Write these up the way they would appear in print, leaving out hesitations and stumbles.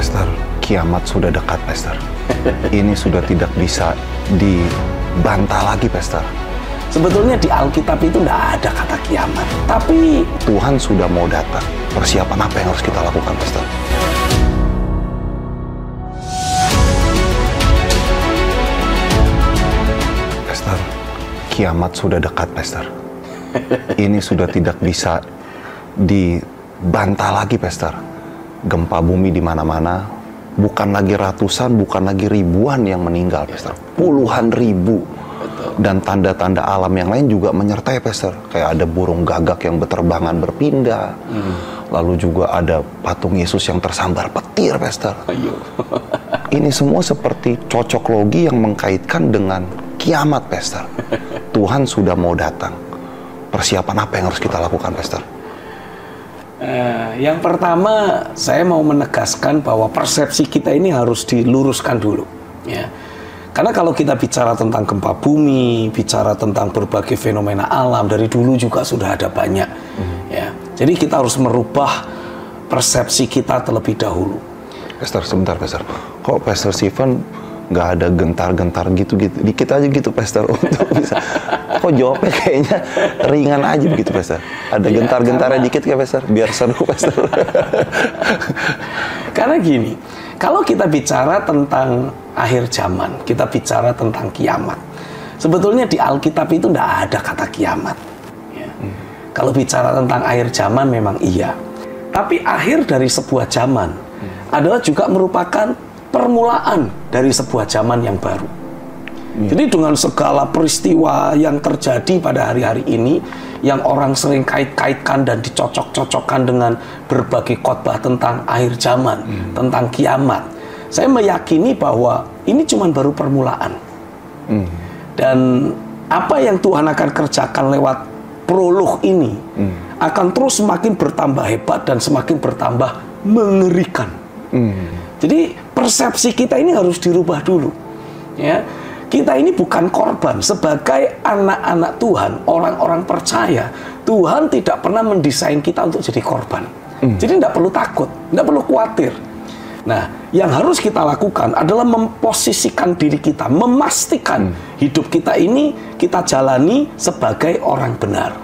Pastor, kiamat sudah dekat, Pastor. Ini sudah tidak bisa dibantah lagi, Pastor. Sebetulnya di Alkitab itu tidak ada kata kiamat. Tapi Tuhan sudah mau datang. Persiapan apa yang harus kita lakukan, Pastor? Pastor, kiamat sudah dekat, Pastor. Ini sudah tidak bisa dibantah lagi, Pastor. Gempa bumi di mana-mana, bukan lagi ratusan, bukan lagi ribuan yang meninggal, Pastor. Puluhan ribu. Dan tanda-tanda alam yang lain juga menyertai, Pastor. Kayak ada burung gagak yang berterbangan berpindah. Lalu juga ada patung Yesus yang tersambar petir, Pastor. Ini semua seperti cocok logi yang mengkaitkan dengan kiamat, Pastor. Tuhan sudah mau datang. Persiapan apa yang harus kita lakukan, Pastor? Yang pertama, saya mau menegaskan bahwa persepsi kita ini harus diluruskan dulu, ya. Karena kalau kita bicara tentang gempa bumi, bicara tentang berbagai fenomena alam, dari dulu juga sudah ada banyak, ya. Jadi kita harus merubah persepsi kita terlebih dahulu. Pastor, sebentar, Pastor. Kok Pastor Stephen nggak ada gentar-gentar gitu-gitu? Dikit aja gitu, Pastor, untuk bisa. Kok jawabnya kayaknya ringan aja begitu, Pastor? Ada gentar-gentarnya dikit ya, Pastor? Biar seru, Pastor. Karena gini, kalau kita bicara tentang akhir zaman, kita bicara tentang kiamat. Sebetulnya di Alkitab itu tidak ada kata kiamat. Ya. Kalau bicara tentang akhir zaman memang iya. Tapi akhir dari sebuah zaman adalah juga merupakan permulaan dari sebuah zaman yang baru. Jadi dengan segala peristiwa yang terjadi pada hari-hari ini, yang orang sering kait-kaitkan dan dicocok-cocokkan dengan berbagai khotbah tentang akhir zaman, tentang kiamat, saya meyakini bahwa ini cuma baru permulaan. Dan apa yang Tuhan akan kerjakan lewat prolog ini akan terus semakin bertambah hebat dan semakin bertambah mengerikan. Jadi persepsi kita ini harus dirubah dulu, ya. Kita ini bukan korban. Sebagai anak-anak Tuhan, orang-orang percaya, Tuhan tidak pernah mendesain kita untuk jadi korban. Jadi tidak perlu takut, tidak perlu khawatir. Nah, yang harus kita lakukan adalah memposisikan diri kita, memastikan hidup kita ini kita jalani sebagai orang benar.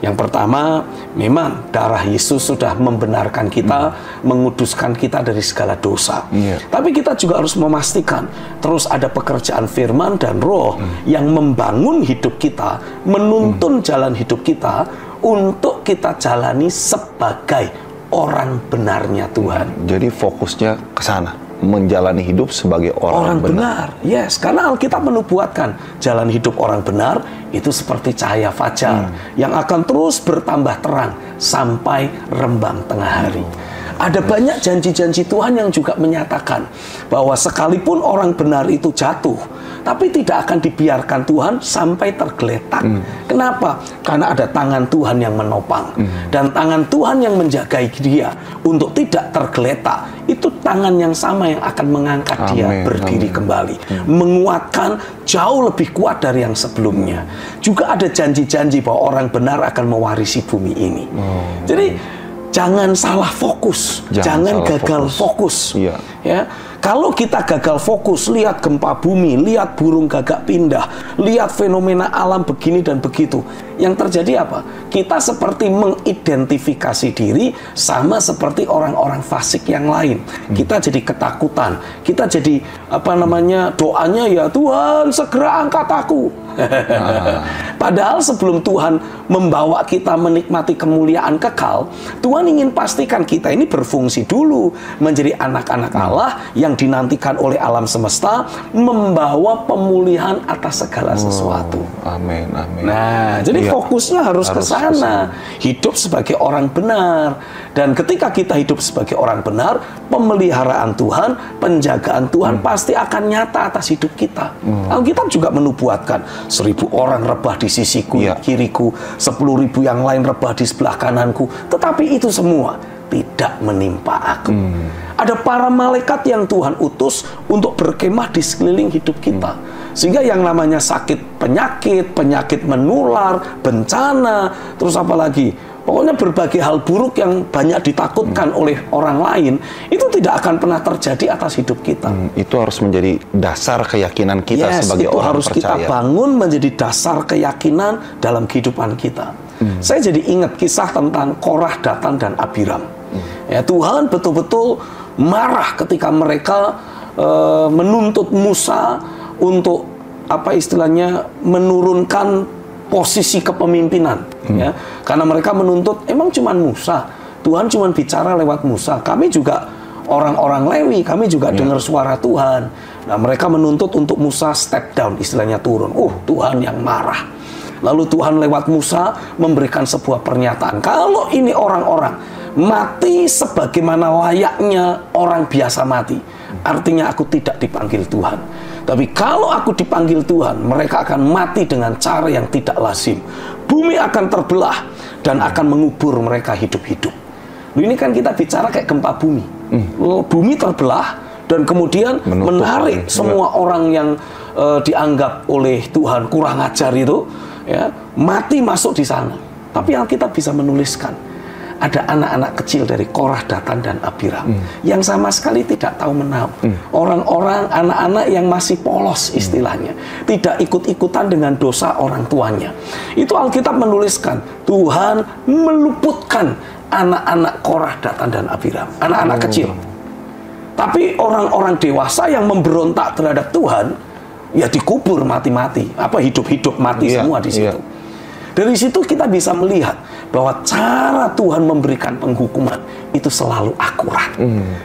Yang pertama, memang darah Yesus sudah membenarkan kita, menguduskan kita dari segala dosa. Tapi kita juga harus memastikan terus ada pekerjaan firman dan roh yang membangun hidup kita, menuntun jalan hidup kita untuk kita jalani sebagai orang benarnya Tuhan. Jadi fokusnya ke sana, menjalani hidup sebagai orang benar. Yes, karena Alkitab menubuatkan jalan hidup orang benar itu seperti cahaya fajar yang akan terus bertambah terang sampai rembang tengah hari. Ada banyak janji-janji Tuhan yang juga menyatakan bahwa sekalipun orang benar itu jatuh, tapi tidak akan dibiarkan Tuhan sampai tergeletak. Kenapa? Karena ada tangan Tuhan yang menopang. Dan tangan Tuhan yang menjagai dia untuk tidak tergeletak. Itu tangan yang sama yang akan mengangkat dia berdiri kembali. Menguatkan jauh lebih kuat dari yang sebelumnya. Juga ada janji-janji bahwa orang benar akan mewarisi bumi ini. Jadi jangan salah fokus, jangan gagal fokus. Ya, kalau kita gagal fokus, lihat gempa bumi, lihat burung gagak pindah, lihat fenomena alam begini dan begitu, yang terjadi apa? Kita seperti mengidentifikasi diri sama seperti orang-orang fasik yang lain. Kita jadi ketakutan, kita jadi doanya ya Tuhan segera angkat aku. Padahal sebelum Tuhan membawa kita menikmati kemuliaan kekal, Tuhan ingin pastikan kita ini berfungsi dulu menjadi anak-anak Allah yang dinantikan oleh alam semesta, membawa pemulihan atas segala sesuatu. Amin, amin. Nah, jadi fokusnya harus ke sana. Hidup sebagai orang benar. Dan ketika kita hidup sebagai orang benar, pemeliharaan Tuhan, penjagaan Tuhan pasti akan nyata atas hidup kita. Alkitab juga menubuatkan 1.000 orang rebah di sisiku, kiriku, 10.000 yang lain rebah di sebelah kananku. Tetapi itu semua tidak menimpa aku. Ada para malaikat yang Tuhan utus untuk berkemah di sekeliling hidup kita. Sehingga yang namanya sakit, penyakit menular, bencana, terus apa lagi? Pokoknya berbagai hal buruk yang banyak ditakutkan oleh orang lain, itu tidak akan pernah terjadi atas hidup kita. Itu harus menjadi dasar keyakinan kita sebagai itu orang harus percaya. kita bangun menjadi dasar keyakinan dalam kehidupan kita. Saya jadi ingat kisah tentang Korah, Datan, dan Abiram. Ya, Tuhan betul-betul marah ketika mereka menuntut Musa untuk apa istilahnya menurunkan posisi kepemimpinan, ya, karena mereka menuntut emang cuman Musa, Tuhan cuman bicara lewat Musa, kami juga orang-orang Lewi, kami juga dengar suara Tuhan. Nah, mereka menuntut untuk Musa step down, istilahnya turun. Tuhan yang marah. Lalu Tuhan lewat Musa memberikan sebuah pernyataan, kalau ini orang-orang mati sebagaimana layaknya orang biasa mati, artinya aku tidak dipanggil Tuhan. Tapi kalau aku dipanggil Tuhan, mereka akan mati dengan cara yang tidak lazim. Bumi akan terbelah dan akan mengubur mereka hidup-hidup. Ini kan kita bicara kayak gempa bumi. Bumi terbelah dan kemudian menarik semua orang yang dianggap oleh Tuhan kurang ajar itu, ya, mati masuk di sana. Tapi Alkitab bisa menuliskan ada anak-anak kecil dari Korah, Datan, dan Abiram yang sama sekali tidak tahu menahu. Orang-orang, anak-anak yang masih polos istilahnya, tidak ikut-ikutan dengan dosa orang tuanya. Itu Alkitab menuliskan Tuhan meluputkan anak-anak Korah, Datan, dan Abiram, anak-anak kecil. Tapi orang-orang dewasa yang memberontak terhadap Tuhan, ya dikubur mati-mati, apa hidup-hidup mati semua di situ. Dari situ kita bisa melihat bahwa cara Tuhan memberikan penghukuman itu selalu akurat.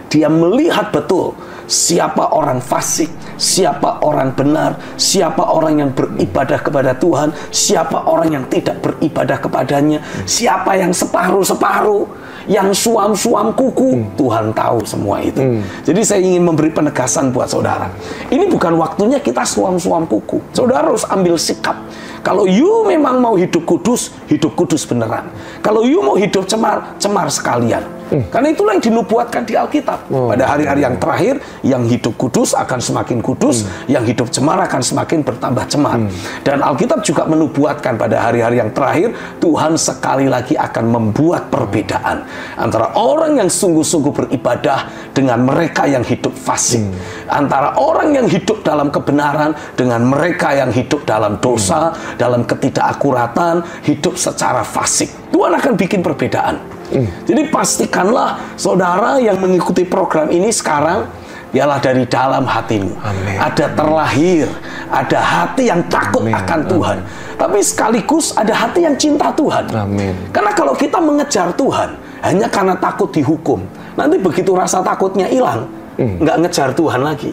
Dia melihat betul siapa orang fasik, siapa orang benar, siapa orang yang beribadah kepada Tuhan, siapa orang yang tidak beribadah kepadanya, siapa yang separuh-separuh, yang suam-suam kuku. Tuhan tahu semua itu. Jadi saya ingin memberi penegasan buat saudara. Ini bukan waktunya kita suam-suam kuku. Saudara harus ambil sikap. Kalau you memang mau hidup kudus beneran. Kalau you mau hidup cemar, cemar sekalian. Karena itulah yang dinubuatkan di Alkitab. Pada hari-hari yang terakhir, yang hidup kudus akan semakin kudus, yang hidup cemar akan semakin bertambah cemar. Dan Alkitab juga menubuatkan pada hari-hari yang terakhir, Tuhan sekali lagi akan membuat perbedaan antara orang yang sungguh-sungguh beribadah dengan mereka yang hidup fasik. Antara orang yang hidup dalam kebenaran dengan mereka yang hidup dalam dosa, dalam ketidakakuratan, hidup secara fasik. Tuhan akan bikin perbedaan. Jadi pastikanlah saudara yang mengikuti program ini sekarang, ialah dari dalam hatimu. Ada terlahir, ada hati yang takut akan Tuhan. Tapi sekaligus ada hati yang cinta Tuhan. Karena kalau kita mengejar Tuhan hanya karena takut dihukum, nanti begitu rasa takutnya hilang, nggak ngejar Tuhan lagi.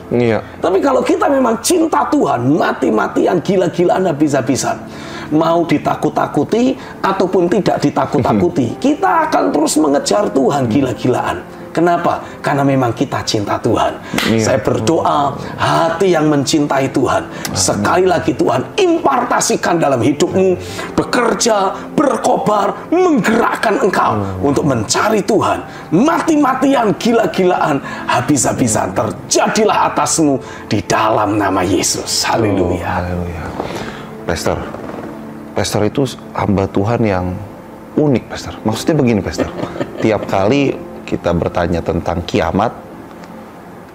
Tapi kalau kita memang cinta Tuhan, mati-matian, gila-gilaan, habis-habisan, mau ditakut-takuti ataupun tidak ditakut-takuti, kita akan terus mengejar Tuhan gila-gilaan. Kenapa? Karena memang kita cinta Tuhan. Saya berdoa hati yang mencintai Tuhan, sekali lagi Tuhan impartasikan dalam hidupmu, bekerja, berkobar, menggerakkan engkau untuk mencari Tuhan. Mati-matian, gila-gilaan, habis-habisan terjadilah atasmu di dalam nama Yesus. Haleluya. Pastor itu hamba Tuhan yang unik, Pastor. Maksudnya begini, Pastor. Tiap kali kita bertanya tentang kiamat,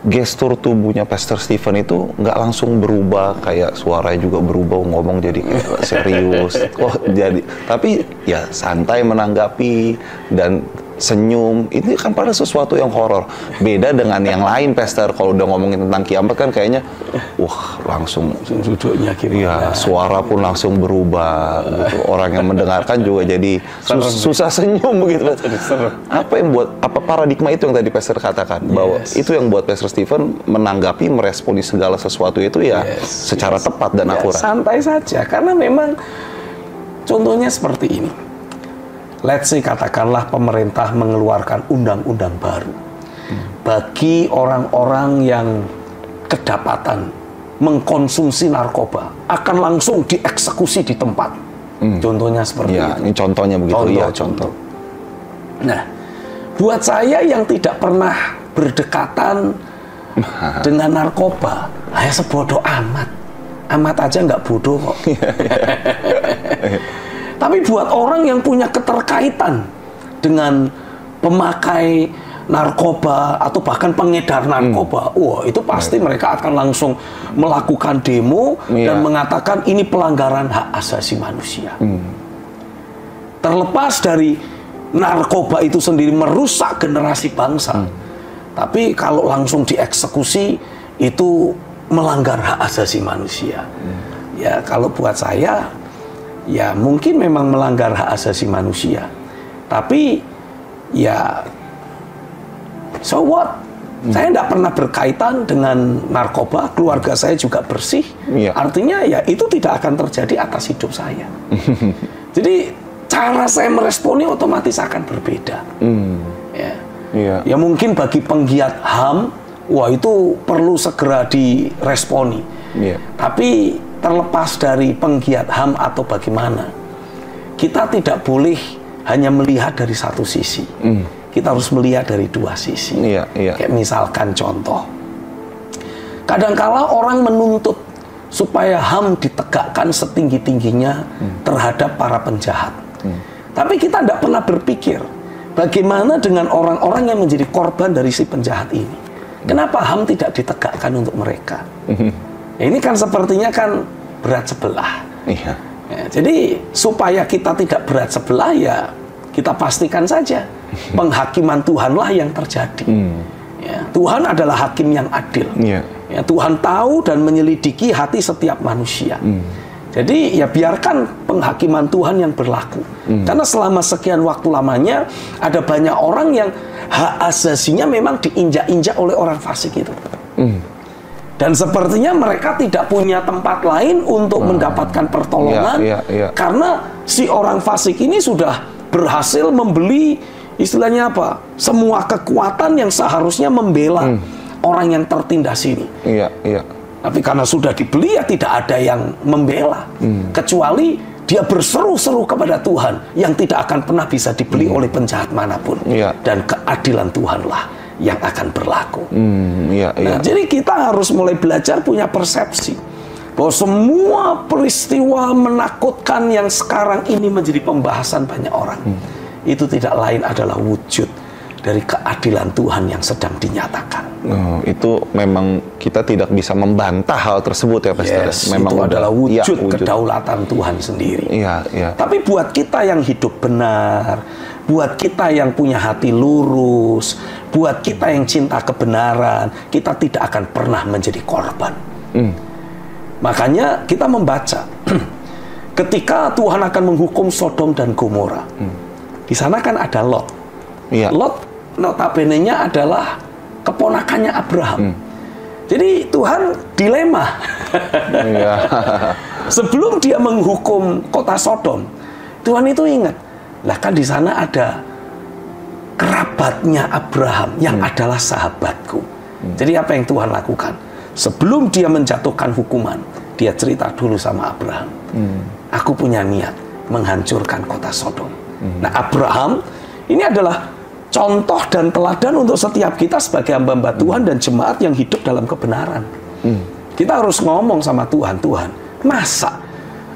gestur tubuhnya Pastor Stephen itu nggak langsung berubah, kayak suaranya juga berubah, ngomong jadi kayak serius. Tapi ya santai menanggapi dan senyum. Ini kan pada sesuatu yang horor. Beda dengan yang lain, Pastor. Kalau udah ngomongin tentang kiamat kan kayaknya, langsung duduknya ya, suara pun langsung berubah. Gitu. Orang yang mendengarkan juga jadi susah senyum begitu. Apa yang buat, apa paradigma itu yang tadi Pastor katakan, bahwa itu yang buat Pastor Stephen menanggapi, meresponi segala sesuatu itu ya secara tepat dan akurat. Santai saja, karena memang contohnya seperti ini. Let's say katakanlah pemerintah mengeluarkan undang-undang baru bagi orang-orang yang kedapatan mengkonsumsi narkoba akan langsung dieksekusi di tempat. Contohnya seperti itu. Ini contohnya begitu. Contoh. Nah, buat saya yang tidak pernah berdekatan dengan narkoba, saya sebodoh amat. Amat aja nggak bodoh kok. Tapi buat orang yang punya keterkaitan dengan pemakai narkoba atau bahkan pengedar narkoba, wah itu pasti mereka akan langsung melakukan demo dan mengatakan ini pelanggaran hak asasi manusia. Terlepas dari narkoba itu sendiri merusak generasi bangsa, tapi kalau langsung dieksekusi itu melanggar hak asasi manusia. Ya kalau buat saya, ya mungkin memang melanggar hak asasi manusia, tapi ya so what? Saya tidak pernah berkaitan dengan narkoba, keluarga saya juga bersih. Artinya ya itu tidak akan terjadi atas hidup saya. Jadi cara saya meresponi otomatis akan berbeda. Ya mungkin bagi penggiat HAM, wah itu perlu segera diresponi. Tapi terlepas dari penggiat HAM atau bagaimana, kita tidak boleh hanya melihat dari satu sisi. Kita harus melihat dari dua sisi. Kayak misalkan contoh, kadangkala orang menuntut supaya HAM ditegakkan setinggi-tingginya terhadap para penjahat. Tapi kita tidak pernah berpikir bagaimana dengan orang-orang yang menjadi korban dari si penjahat ini. Kenapa HAM tidak ditegakkan untuk mereka? Ya, ini kan sepertinya kan berat sebelah. Ya, jadi supaya kita tidak berat sebelah, ya kita pastikan saja penghakiman Tuhanlah yang terjadi. Ya, Tuhan adalah hakim yang adil. Ya, Tuhan tahu dan menyelidiki hati setiap manusia. Jadi ya biarkan penghakiman Tuhan yang berlaku. Karena selama sekian waktu lamanya ada banyak orang yang hak asasinya memang diinjak-injak oleh orang fasik itu. Dan sepertinya mereka tidak punya tempat lain untuk mendapatkan pertolongan. Karena si orang fasik ini sudah berhasil membeli, istilahnya apa, semua kekuatan yang seharusnya membela orang yang tertindas ini. Tapi karena sudah dibeli, ya tidak ada yang membela, kecuali dia berseru-seru kepada Tuhan yang tidak akan pernah bisa dibeli oleh penjahat manapun. Dan keadilan Tuhanlah yang akan berlaku. Nah, jadi kita harus mulai belajar punya persepsi bahwa semua peristiwa menakutkan yang sekarang ini menjadi pembahasan banyak orang, itu tidak lain adalah wujud dari keadilan Tuhan yang sedang dinyatakan. Itu memang kita tidak bisa membantah hal tersebut ya, Pastor. Memang itu adalah wujud kedaulatan Tuhan sendiri. Tapi buat kita yang hidup benar, buat kita yang punya hati lurus, buat kita yang cinta kebenaran, kita tidak akan pernah menjadi korban. Makanya kita membaca ketika Tuhan akan menghukum Sodom dan Gomora, di sana kan ada Lot. Lot notabene-nya adalah keponakannya Abraham. Jadi Tuhan dilema. Sebelum dia menghukum kota Sodom, Tuhan itu ingat, lah kan di sana ada kerabatnya Abraham yang adalah sahabatku. Jadi apa yang Tuhan lakukan? Sebelum dia menjatuhkan hukuman, dia cerita dulu sama Abraham. Aku punya niat menghancurkan kota Sodom. Nah, Abraham ini adalah contoh dan teladan untuk setiap kita sebagai hamba-hamba Tuhan dan jemaat yang hidup dalam kebenaran. Kita harus ngomong sama Tuhan, Tuhan, masa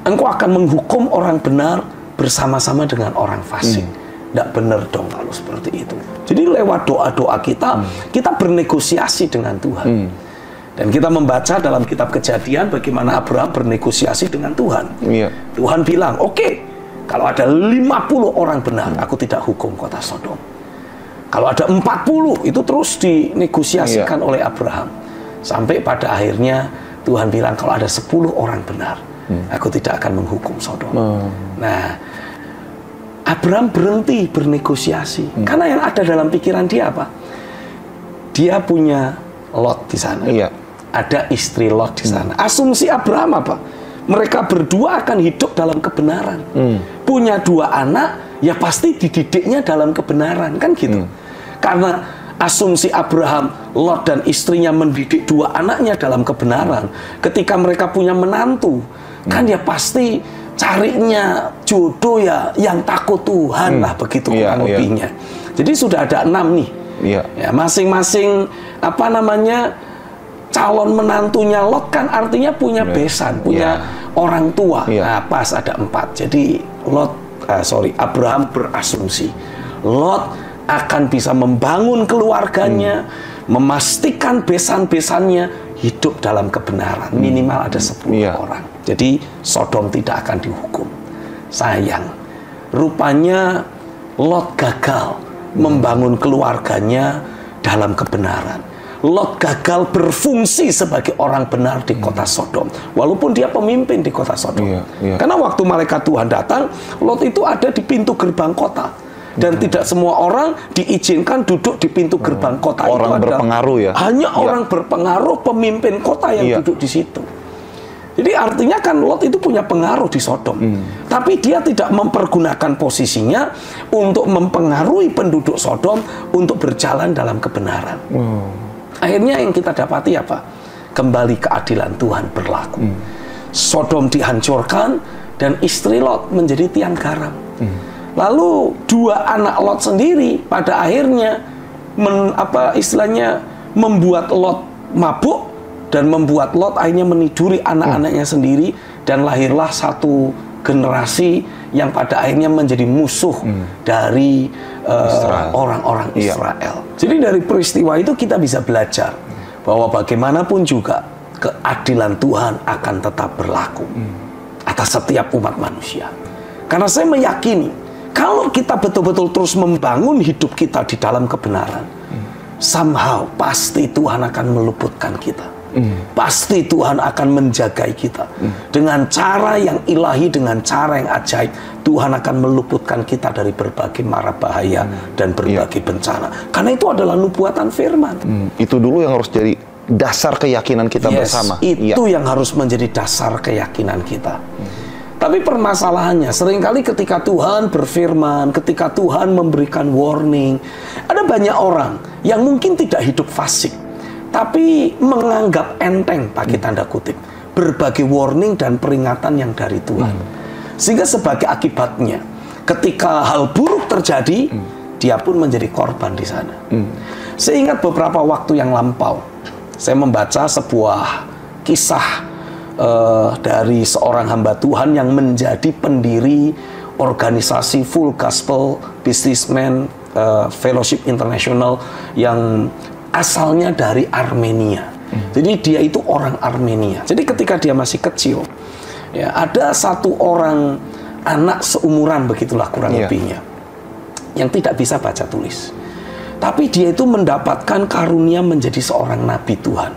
Engkau akan menghukum orang benar bersama-sama dengan orang fasik? Tidak benar dong kalau seperti itu. Jadi lewat doa-doa kita, kita bernegosiasi dengan Tuhan. Dan kita membaca dalam kitab Kejadian bagaimana Abraham bernegosiasi dengan Tuhan. Tuhan bilang, oke, kalau ada 50 orang benar, aku tidak hukum kota Sodom. Kalau ada 40, itu terus dinegosiasikan oleh Abraham. Sampai pada akhirnya Tuhan bilang, kalau ada 10 orang benar, aku tidak akan menghukum Sodom. Nah, Abraham berhenti bernegosiasi. Karena yang ada dalam pikiran dia apa? Dia punya Lot di sana. Ada istri Lot di sana. Asumsi Abraham apa? Mereka berdua akan hidup dalam kebenaran. Punya 2 anak, ya pasti dididiknya dalam kebenaran. Kan gitu. Karena asumsi Abraham, Lot dan istrinya mendidik 2 anaknya dalam kebenaran. Ketika mereka punya menantu, kan ya pasti carinya jodoh ya yang takut Tuhan lah, begitu kurang lebihnya. Jadi sudah ada 6 nih. Ya, masing-masing apa namanya calon menantunya Lot kan artinya punya besan, orang tua. Nah, pas ada 4. Jadi Abraham berasumsi Lot akan bisa membangun keluarganya, memastikan besan-besannya hidup dalam kebenaran. Minimal ada 10 orang. Jadi Sodom tidak akan dihukum. Sayang, rupanya Lot gagal membangun keluarganya dalam kebenaran. Lot gagal berfungsi sebagai orang benar di kota Sodom, walaupun dia pemimpin di kota Sodom. Karena waktu malaikat Tuhan datang, Lot itu ada di pintu gerbang kota, dan tidak semua orang diizinkan duduk di pintu gerbang kota. Orang itu berpengaruh ya? Hanya orang berpengaruh, pemimpin kota yang duduk di situ. Jadi artinya kan Lot itu punya pengaruh di Sodom, tapi dia tidak mempergunakan posisinya untuk mempengaruhi penduduk Sodom untuk berjalan dalam kebenaran. Akhirnya yang kita dapati apa? Kembali keadilan Tuhan berlaku. Sodom dihancurkan dan istri Lot menjadi tiang garam. Lalu 2 anak Lot sendiri pada akhirnya membuat Lot mabuk dan membuat Lot akhirnya meniduri anak-anaknya sendiri, dan lahirlah satu generasi yang pada akhirnya menjadi musuh dari orang-orang Israel. Jadi dari peristiwa itu kita bisa belajar bahwa bagaimanapun juga keadilan Tuhan akan tetap berlaku atas setiap umat manusia. Karena saya meyakini kalau kita betul-betul terus membangun hidup kita di dalam kebenaran, somehow pasti Tuhan akan meluputkan kita. Pasti Tuhan akan menjagai kita dengan cara yang ilahi, dengan cara yang ajaib. Tuhan akan meluputkan kita dari berbagai mara bahaya dan berbagai bencana. Karena itu adalah nubuatan firman. Itu dulu yang harus jadi dasar keyakinan kita bersama. Itu yang harus menjadi dasar keyakinan kita. Tapi permasalahannya, seringkali ketika Tuhan berfirman, ketika Tuhan memberikan warning, ada banyak orang yang mungkin tidak hidup fasik, tapi menganggap enteng, pakai tanda kutip, berbagai warning dan peringatan yang dari Tuhan. Sehingga sebagai akibatnya, ketika hal buruk terjadi, dia pun menjadi korban di sana. Saya ingat beberapa waktu yang lampau, saya membaca sebuah kisah dari seorang hamba Tuhan yang menjadi pendiri organisasi Full Gospel Businessman Fellowship International yang asalnya dari Armenia. Jadi dia itu orang Armenia. Jadi ketika dia masih kecil, ya, ada satu orang anak seumuran, begitulah kurang lebihnya, yang tidak bisa baca tulis. Tapi dia itu mendapatkan karunia menjadi seorang nabi Tuhan.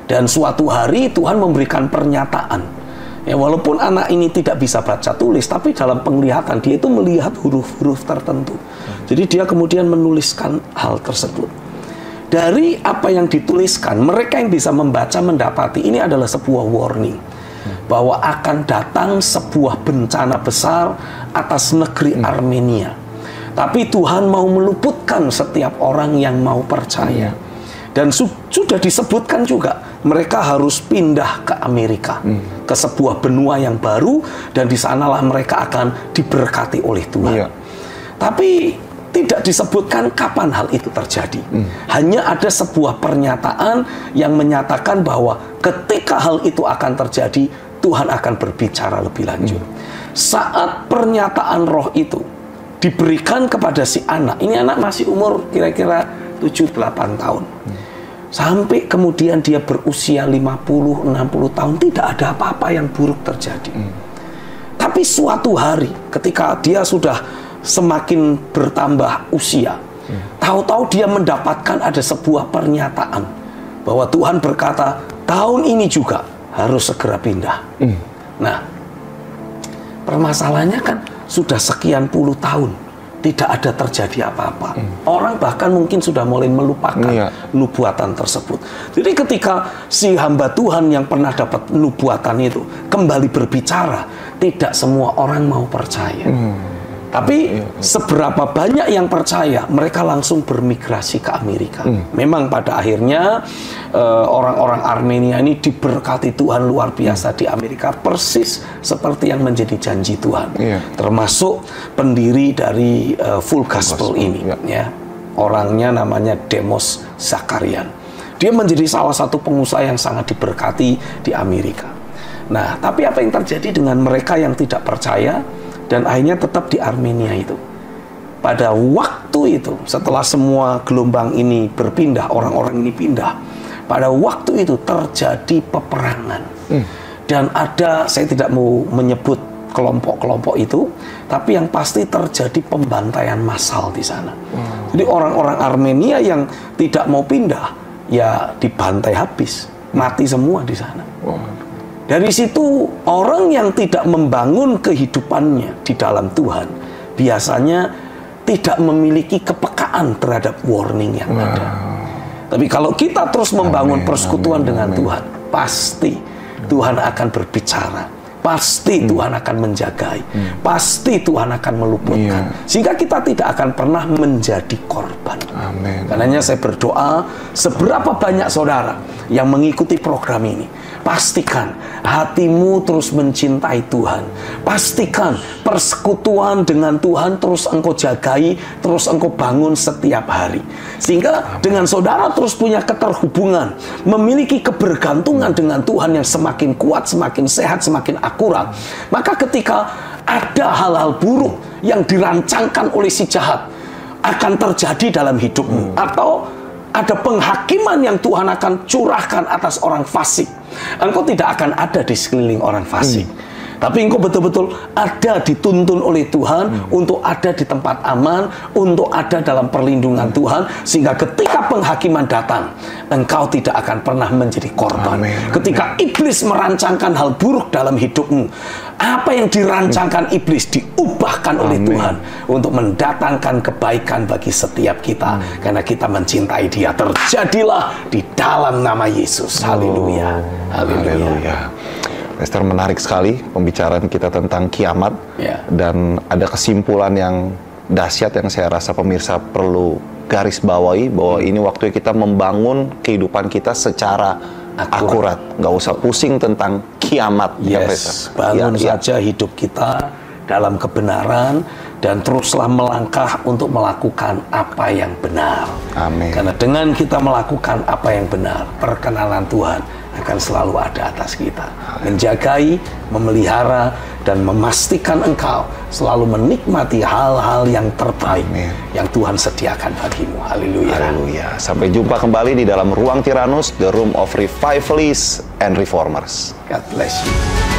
Dan suatu hari Tuhan memberikan pernyataan. Ya, walaupun anak ini tidak bisa baca tulis, tapi dalam penglihatan dia itu melihat huruf-huruf tertentu. Jadi dia kemudian menuliskan hal tersebut. Dari apa yang dituliskan, mereka yang bisa membaca mendapati ini adalah sebuah warning bahwa akan datang sebuah bencana besar atas negeri Armenia. Tapi Tuhan mau meluputkan setiap orang yang mau percaya. Dan sudah disebutkan juga mereka harus pindah ke Amerika, ke sebuah benua yang baru, dan di sanalah mereka akan diberkati oleh Tuhan. Tapi tidak disebutkan kapan hal itu terjadi. Hanya ada sebuah pernyataan yang menyatakan bahwa ketika hal itu akan terjadi, Tuhan akan berbicara lebih lanjut. Saat pernyataan roh itu diberikan kepada si anak, ini anak masih umur kira-kira 7-8 tahun. Sampai kemudian dia berusia 50-60 tahun, tidak ada apa-apa yang buruk terjadi. Tapi suatu hari ketika dia sudah semakin bertambah usia, tahu-tahu dia mendapatkan ada sebuah pernyataan bahwa Tuhan berkata, tahun ini juga harus segera pindah. Nah, permasalahannya kan sudah sekian puluh tahun tidak ada terjadi apa-apa. Orang bahkan mungkin sudah mulai melupakan nubuatan tersebut. Jadi ketika si hamba Tuhan yang pernah dapat nubuatan itu kembali berbicara, tidak semua orang mau percaya. Tapi seberapa banyak yang percaya, mereka langsung bermigrasi ke Amerika. Memang pada akhirnya orang-orang Armenia ini diberkati Tuhan luar biasa di Amerika, persis seperti yang menjadi janji Tuhan. Termasuk pendiri dari Full Gospel ini, ya. Orangnya namanya Demos Zakarian. Dia menjadi salah satu pengusaha yang sangat diberkati di Amerika. Nah, tapi apa yang terjadi dengan mereka yang tidak percaya dan akhirnya tetap di Armenia itu? Pada waktu itu, setelah semua gelombang ini berpindah, orang-orang ini pindah, pada waktu itu terjadi peperangan. Dan ada, saya tidak mau menyebut kelompok-kelompok itu, tapi yang pasti terjadi pembantaian massal di sana. Jadi orang-orang Armenia yang tidak mau pindah, ya dibantai habis, mati semua di sana. Dari situ orang yang tidak membangun kehidupannya di dalam Tuhan, biasanya tidak memiliki kepekaan terhadap warning yang ada. Tapi kalau kita terus membangun persekutuan dengan Tuhan, pasti Tuhan akan berbicara. Pasti Tuhan akan menjagai, pasti Tuhan akan meluputkan, sehingga kita tidak akan pernah menjadi korban. Amin. Karenanya saya berdoa, seberapa banyak saudara yang mengikuti program ini, pastikan hatimu terus mencintai Tuhan. Pastikan persekutuan dengan Tuhan terus engkau jagai, terus engkau bangun setiap hari. Sehingga dengan saudara terus punya keterhubungan, memiliki kebergantungan dengan Tuhan yang semakin kuat, semakin sehat, semakin akurat. Maka ketika ada hal-hal buruk yang dirancangkan oleh si jahat akan terjadi dalam hidupmu, atau ada penghakiman yang Tuhan akan curahkan atas orang fasik, engkau tidak akan ada di sekeliling orang fasik. Tapi engkau betul-betul ada dituntun oleh Tuhan untuk ada di tempat aman, untuk ada dalam perlindungan Tuhan, sehingga ketika penghakiman datang, engkau tidak akan pernah menjadi korban. Ketika iblis merancangkan hal buruk dalam hidupmu, apa yang dirancangkan iblis diubahkan oleh Tuhan untuk mendatangkan kebaikan bagi setiap kita, karena kita mencintai Dia. Terjadilah di dalam nama Yesus. Haleluya. Haleluya. Pastor, menarik sekali pembicaraan kita tentang kiamat, dan ada kesimpulan yang dahsyat yang saya rasa pemirsa perlu garis bawahi, bahwa ini waktu kita membangun kehidupan kita secara akurat. Nggak usah pusing tentang kiamat. Bangun saja hidup kita dalam kebenaran, dan teruslah melangkah untuk melakukan apa yang benar. Amin. Karena dengan kita melakukan apa yang benar, perkenanan Tuhan akan selalu ada atas kita, menjagai, memelihara, dan memastikan engkau selalu menikmati hal-hal yang terbaik yang Tuhan sediakan bagimu. Haleluya. Haleluya. Sampai jumpa kembali di dalam Ruang Tyrannus, The Room of Revivalists and Reformers. God bless you.